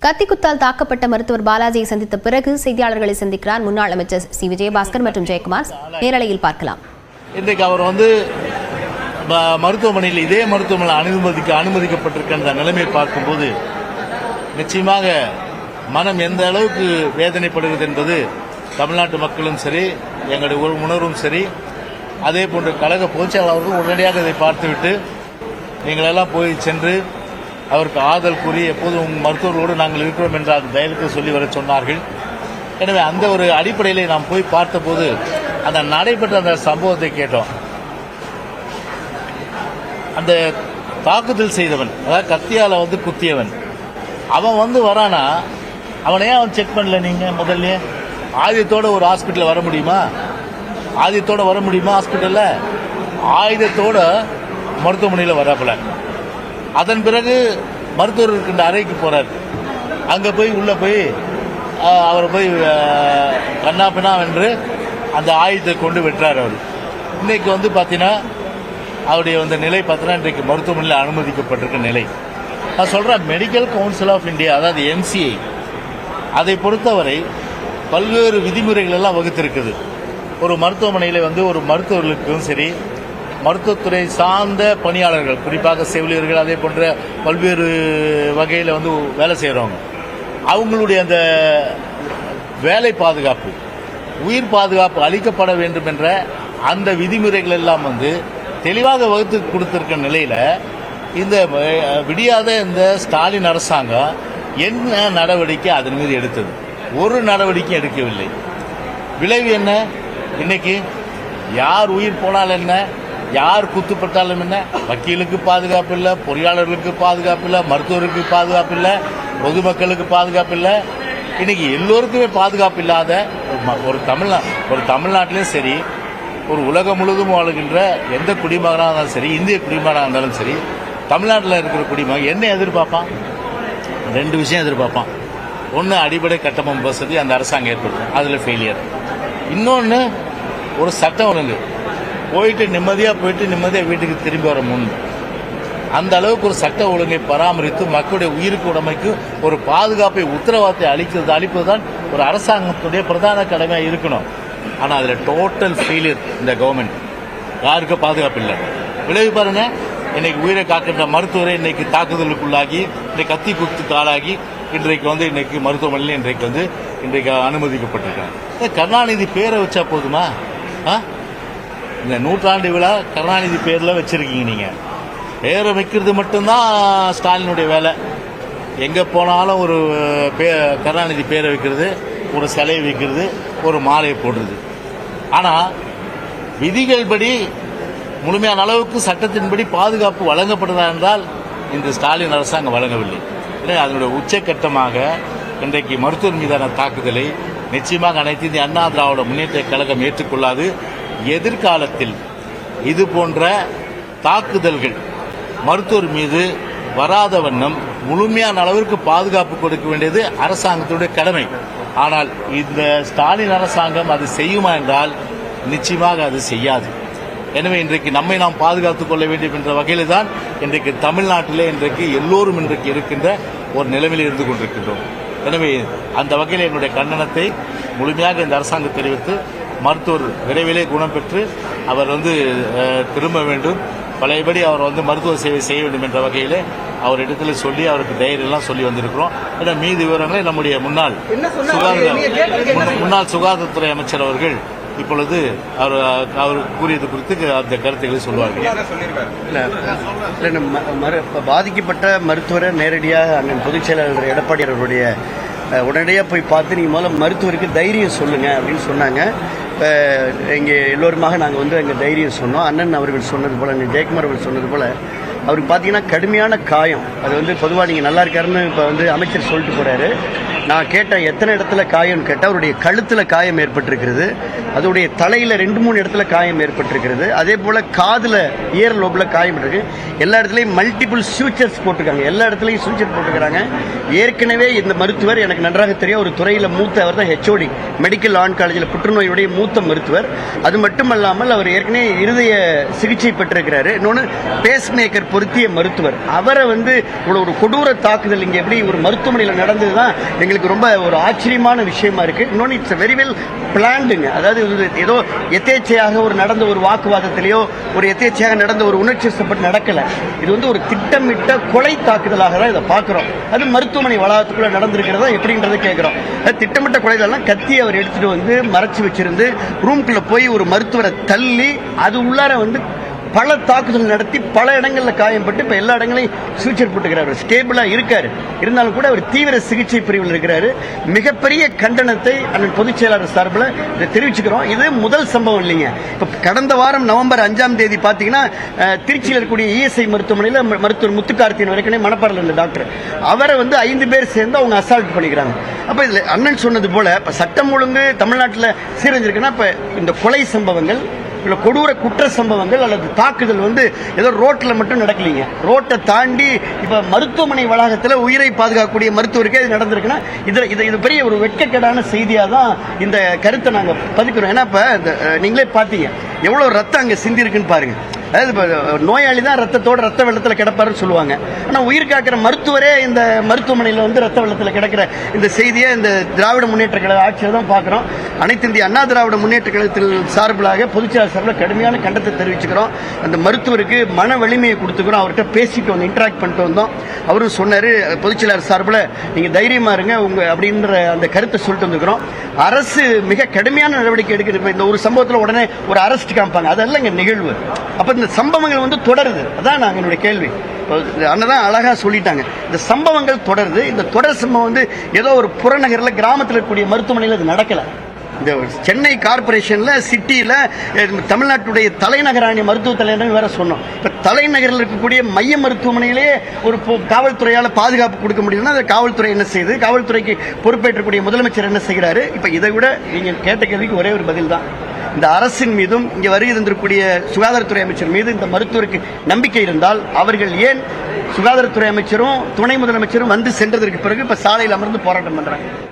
கத்திக்குத்தால் தாக்கப்பட்ட மருத்துவர் பாலாஜியை சந்தித்த பிறகு செய்தியாளர்களை சந்திக்கிறார் முன்னாள் அமைச்சர் சி விஜயபாஸ்கர் மற்றும் ஜெயக்குமார். நேரலையில் பார்க்கலாம். இன்றைக்கு அவர் மருத்துவமனையில் இதே மருத்துவமனையில் அனுமதிக்கப்பட்டிருக்க அந்த நிலைமையை பார்க்கும்போது நிச்சயமாக மனம் எந்த அளவுக்கு வேதனைப்படுகிறது என்பது தமிழ்நாட்டு மக்களும் சரி, எங்களுடைய உணர்வும் சரி, அதே போன்ற கழக பொதுச்செயலாளர்களும் உடனடியாக இதை பார்த்துவிட்டு நீங்களெல்லாம் போய் சென்று அவருக்கு ஆதல் கூறி எப்போதும் மருத்துவர்களோடு நாங்கள் இருக்கிறோம் என்ற தைரியத்தை சொல்லி வர சொன்னார்கள். எனவே அந்த ஒரு அடிப்படையிலே நாம் போய் பார்த்தபோது அந்த நடைபெற்ற அந்த சம்பவத்தை கேட்டோம். அந்த தாக்குதல் செய்தவன், அதாவது கத்தியால குத்தியவன், அவன் வரானா, அவனையே அவன் செக் பண்ணல. நீங்க முதல்ல ஆயுதத்தோட ஒரு ஹாஸ்பிட்டல் வர முடியுமா? ஹாஸ்பிட்டல்ல ஆயுதத்தோட மருத்துவமனையில் வரப்பல. அதன் பிறகு மருத்துவர் இருக்கின்ற அறைக்கு போறார். அங்க போய் உள்ள போய் அவர் போய் கண்ணாப்பினா என்று அந்த ஆயுதத்தை கொண்டு வெட்டுறார். அவர் இன்னைக்கு பாத்தீங்கன்னா அவருடைய நிலை பார்த்தீங்கன்னா இன்றைக்கு மருத்துவமனையில் அனுமதிக்கப்பட்டிருக்க நிலை. நான் சொல்றேன், மெடிக்கல் கவுன்சில் ஆஃப் இந்தியா, அதாவது MCI, அதை பொறுத்தவரை பல்வேறு விதிமுறைகள் எல்லாம் வகுத்திருக்குது. ஒரு மருத்துவமனையில் ஒரு மருத்துவர்களுக்கும் சரி, மருத்துவத்துறை சார்ந்த பணியாளர்கள், குறிப்பாக செவிலியர்கள், அதே போன்ற பல்வேறு வகையில் வேலை செய்கிறவங்க, அவங்களுடைய அந்த வேலை பாதுகாப்பு, உயிர் பாதுகாப்பு அளிக்கப்பட வேண்டும் என்ற அந்த விதிமுறைகள் எல்லாம் தெளிவாக வகுத்து கொடுத்திருக்க நிலையில இந்த விடியாத இந்த ஸ்டாலின் அரசாங்கம் என்ன நடவடிக்கை அதன் மீது எடுத்தது? ஒரு நடவடிக்கை எடுக்கவில்லை. விளைவு என்ன? இன்னைக்கு யார் உயிர் போனாலும் என்ன, யார் குத்துப்பட்டாலும் என்ன, வக்கீலுக்கு பாதுகாப்பு இல்லை, பொறியாளர்களுக்கு பாதுகாப்பு இல்லை, மருத்துவருக்கு பாதுகாப்பு இல்லை, பொதுமக்களுக்கு பாதுகாப்பு இல்லை. இன்னைக்கு எல்லோருக்குமே பாதுகாப்பு இல்லாத ஒரு தமிழ்நாட்டிலும் சரி, ஒரு உலகம் முழுவதும் வாழ்கின்ற எந்த குடிமகனாக இருந்தாலும் சரி, இந்திய குடிமகனாக இருந்தாலும் சரி, தமிழ்நாட்டில் இருக்கிற குடிமகன் என்ன எதிர்பார்ப்பான்? ரெண்டு விஷயம் எதிர்பார்ப்பான். ஒன்று, அடிப்படை கட்டமைப்பு வசதி அந்த அரசாங்கம் ஏற்படுத்தும், அதில் ஃபெயிலியர். இன்னொன்று, ஒரு சட்டம் ஒழுங்கு, போயிட்டு நிம்மதியாக வீட்டுக்கு திரும்பி வர முன் அந்த அளவுக்கு ஒரு சட்ட ஒழுங்கை பராமரித்து மக்களுடைய உயிருக்கு உடைமைக்கு ஒரு பாதுகாப்பை உத்தரவாதத்தை அளிப்பதுதான் ஒரு அரசாங்கத்துடைய பிரதான கடமையாக இருக்கணும். ஆனால் அதில் டோட்டல் ஃபெயிலியர் இந்த கவர்மெண்ட். யாருக்கும் பாதுகாப்பு இல்லை. விளைவு பாருங்க, இன்னைக்கு உயிரை காக்கின்ற மருத்துவரை இன்னைக்கு தாக்குதலுக்குள்ளாகி, இன்னைக்கு கத்தி குத்துக்கு ஆளாகி இன்றைக்கு இன்னைக்கு மருத்துவமனையில் இன்றைக்கு அனுமதிக்கப்பட்டிருக்காங்க. கருணாநிதி பேரை வச்சா போதுமா? இந்த நூற்றாண்டு விழா கருணாநிதி பேர்ல வச்சிருக்கீங்க. நீங்க பேரை வைக்கிறது மட்டும்தான் ஸ்டாலினுடைய வேலை. எங்க போனாலும் ஒரு கருணாநிதி பேரை வைக்கிறது, ஒரு சிலையை வைக்கிறது, ஒரு மாலையை போடுறது. ஆனா விதிகள் படி முழுமையான அளவுக்கு சட்டத்தின்படி பாதுகாப்பு வழங்கப்படுதா என்றால் இந்த ஸ்டாலின் அரசாங்கம் வழங்கவில்லை. அதனுடைய உச்சக்கட்டமாக இன்றைக்கு மருத்துவர் மீதான தாக்குதலை நிச்சயமாக அனைத்து இந்திய அண்ணா திராவிட முன்னேற்ற கழகம் ஏற்றுக்கொள்ளாது. எதிர்காலத்தில் இது போன்ற தாக்குதல்கள் மருத்துவர் மீது வராத வண்ணம் முழுமையான அளவிற்கு பாதுகாப்பு கொடுக்க வேண்டியது அரசாங்கத்துடைய கடமை. ஆனால் இந்த ஸ்டாலின் அரசாங்கம் அது செய்யுமா என்றால் நிச்சயமாக அது செய்யாது. எனவே இன்றைக்கு நம்மை நாம் பாதுகாத்துக் கொள்ள வேண்டும் என்ற வகையில் தான் இன்றைக்கு தமிழ்நாட்டிலே எல்லோரும் இருக்கின்ற ஒரு நிலைமையில் இருந்து கொண்டிருக்கின்றோம். எனவே அந்த வகையில் என்னுடைய கண்டனத்தை முழுமையாக இந்த அரசாங்கம் தெரிவித்து மருத்துவர் விரைவிலே குணம் பெற்று அவர் திரும்ப வேண்டும், பழையபடி அவர் மருத்துவ சேவை செய்ய வேண்டும் என்ற வகையிலே அவரிடத்துல சொல்லி அவருக்கு தைரியம்லாம் சொல்லி வந்திருக்கிறோம். ஏன்னா மீதி விவரங்களை நம்முடைய முன்னாள் சுகாதாரத்துறை அமைச்சர் அவர்கள் இப்பொழுது அவர் கூறியது குறித்து அந்த கருத்துக்களை சொல்வார்கள். பாதிக்கப்பட்ட மருத்துவரை நேரடியாக அண்ணன் பொதுச் செயலாளர் எடப்பாடி அவர்களுடைய உடனடியாக போய் பார்த்து நீங்கள் முதல்ல மருத்துவருக்கு தைரியம் சொல்லுங்க அப்படின்னு சொன்னாங்க. இங்கே எல்லோருமாக நாங்கள் எங்கள் தைரியம் சொன்னோம். அண்ணன் அவர்கள் சொன்னது போல், ஜெயக்குமார் அவர்கள் சொன்னது போல், அவருக்கு பார்த்தீங்கன்னா கடுமையான காயம். அது பொதுவாக நீங்கள் நல்லா இருக்காருன்னு இப்போ அமைச்சர் சொல்லிட்டு போறாரு. நான் கேட்டேன் எத்தனை இடத்துல காயம்னு கேட்டேன். அவருடைய கழுத்தில் காயம் ஏற்பட்டிருக்கிறது, அதோடைய தலையில் 2-3 இடத்துல காயம் ஏற்பட்டிருக்கிறது, அதே போல் காதில் இயர் லோபில் காயம் இருக்கு. எல்லா இடத்துலையும் மல்டிபிள் சூச்சர்ஸ் போட்டிருக்காங்க, எல்லா இடத்துலையும் சூச்சர் போட்டிருக்கிறாங்க. ஏற்கனவே இந்த மருத்துவர் எனக்கு நன்றாக தெரியும், ஒரு துறையில் மூத்த, அவர் தான் HOD மெடிக்கல் ஆன்காலஜியில் புற்றுநோயுடைய மூத்த மருத்துவர். அது மட்டுமல்லாமல் அவர் ஏற்கனவே இருதய சிகிச்சை பெற்றிருக்கிறாரு. இன்னொன்று பேஸ் மேக்கர் பொருத்திய மருத்துவர். அவரை வந்து இவ்வளோ ஒரு கொடூர தாக்குதல் இங்கே எப்படி ஒரு மருத்துவமனையில் நடந்தது தான் எங்களுக்கு ரொம்ப ஒரு ஆச்சரியமான விஷயமா இருக்கு. இன்னொன்று இட்ஸ் வெரி வெல் பிளான்டுங்க. அதாவது ஏதோ எதேச்சையாக ஒரு நடந்த ஒரு வாக்குவாதத்திலேயோ ஒரு எதேச்சையாக நடந்த ஒரு உணர்ச்சிப்பட்டு நடக்கல. இது வந்து ஒரு திட்டமிட்ட கொலை தாக்குதலாக தான் இதை பார்க்கிறோம். அது மருத்துவமனை வளாகத்துக்குள்ள நடந்திருக்கிறதா எப்படின்றத கேட்கிறோம். திட்டமிட்ட கொலைதெல்லாம் கத்தி அவர் எடுத்துட்டு வந்து மறைச்சு வச்சிருந்து ரூம்குள்ள போய் ஒரு மருத்துவரை தள்ளி அது உள்ளார வந்து பல தாக்குதல் நடத்தி பல இடங்களில் காயப்பட்டு இப்போ எல்லா இடங்களையும் சூச்சர் போட்டுக்கிறார். ஸ்டேபிளாக இருக்காரு, இருந்தாலும் கூட அவர் தீவிர சிகிச்சை பிரிவில் இருக்கிறாரு. மிகப்பெரிய கண்டனத்தை அண்ணன் பொதுச் செயலாளர் சார்பில் இதை தெரிவிச்சுக்கிறோம். இது முதல் சம்பவம் இல்லைங்க. இப்போ கடந்த வாரம் நவம்பர் 5ஆம் தேதி பார்த்தீங்கன்னா திருச்சியில் இருக்கக்கூடிய ESI மருத்துவமனையில் மருத்துவர் முத்துக்கார்த்தியின் வரைக்கும் மணப்பாறையில் இருந்த டாக்டர், அவரை வந்து 5 பேர் சேர்ந்து அவங்க அசால்ட் பண்ணிக்கிறாங்க. அப்போ இதில் அண்ணன் சொன்னது போல இப்போ சட்டம் ஒழுங்கு தமிழ்நாட்டில் சீரழிஞ்சிருக்குன்னா இப்போ இந்த கொலை சம்பவங்கள் இல்ல கொடூர குற்ற சம்பவங்கள் அல்லது தாக்குதல் வந்து ஏதோ ரோட்ல மட்டும் நடக்கலீங்க. ரோட்டை தாண்டி இப்ப மருத்துவமனை வளாகத்தில் உயிரை பாதுகாக்கக்கூடிய மருத்துவருக்கே இது நடந்திருக்குன்னா இது பெரிய ஒரு வெட்கக்கேடான செய்தியா தான் இந்த கருத்தை நாங்க பதிக்கிறோம். ஏன்னா இப்ப நீங்களே பாத்தீங்க எவ்வளவு ரத்தம் அங்க சிந்தி இருக்குன்னு பாருங்க. அதாவது நோயாளி தான் ரத்தத்தோட ரத்த வெள்ளத்தில் கிடப்பாருன்னு சொல்லுவாங்க. ஆனால் உயிர் காக்கிற மருத்துவரே இந்த மருத்துவமனையில் வந்து ரத்த வெள்ளத்தில் கிடக்கிற இந்த செய்தியை இந்த திராவிட முன்னேற்ற கழக ஆட்சியில் தான் பார்க்குறோம். அனைத்து இந்திய அண்ணா திராவிட முன்னேற்ற கழகத்தில் சார்பிலாக பொதுச்செயலாளர் சார்பில் கடுமையான கண்டனத்தை தெரிவிச்சுக்கிறோம். அந்த மருத்துவருக்கு மன வலிமையை கொடுத்துக்கிறோம். அவர்கிட்ட பேசிட்டு வந்து இன்டராக்ட் பண்ணிட்டு வந்தோம். அவரும் சொன்னார் பொதுச்செயலாளர் சார்பில் நீங்கள் தைரியமாக இருங்க உங்க அப்படின்ற அந்த கருத்தை சொல்லிட்டு வந்துக்கிறோம். அரசு மிக கடுமையான நடவடிக்கை எடுக்கிறது. இந்த ஒரு சம்பவத்தில் உடனே ஒரு அரெஸ்ட் காமிப்பாங்க, அதெல்லாம் இங்கே நிகழ்வு. அப்ப இந்த சம்பவங்கள் வந்து தொடருது. அதான் நாங்க என்னுடைய கேள்வி. அண்ணதான் அழகா சொல்லிட்டாங்க, இந்த சம்பவங்கள் தொடருது. இந்த தொடர் சம்பவம் வந்து ஏதோ ஒரு புறநகரில் கிராமத்தில் இருக்கக்கூடிய மருத்துவமனையில் அது நடக்கல. இந்த சென்னை கார்பரேஷன்ல சிட்டியில தமிழ்நாட்டுடைய தலைநகராணி மருத்துவ தலைநகர் வேற சொன்னோம். இப்ப தலைநகரில் இருக்கக்கூடிய மைய மருத்துவமனையிலேயே ஒரு காவல்துறையால பாதுகாப்பு கொடுக்க முடியும்னா அந்த காவல்துறை என்ன செய்யுது? காவல்துறைக்கு பொறுப்பேற்றக்கூடிய முதலமைச்சர் என்ன செய்கிறாரு? இப்ப இதை விட நீங்க கேட்ட கேள்விக்கு ஒரே ஒரு பதில் தான். இந்த அரசின் மீதும் இங்கே வருகை தந்திருக்கக்கூடிய சுகாதாரத்துறை அமைச்சர் மீது இந்த மருத்துவருக்கு நம்பிக்கை இருந்தால் அவர்கள் ஏன் சுகாதாரத்துறை அமைச்சரும் துணை முதலமைச்சரும் வந்து சென்றதற்கு பிறகு இப்ப சாலையில் அமர்ந்து போராட்டம் பண்றாங்க?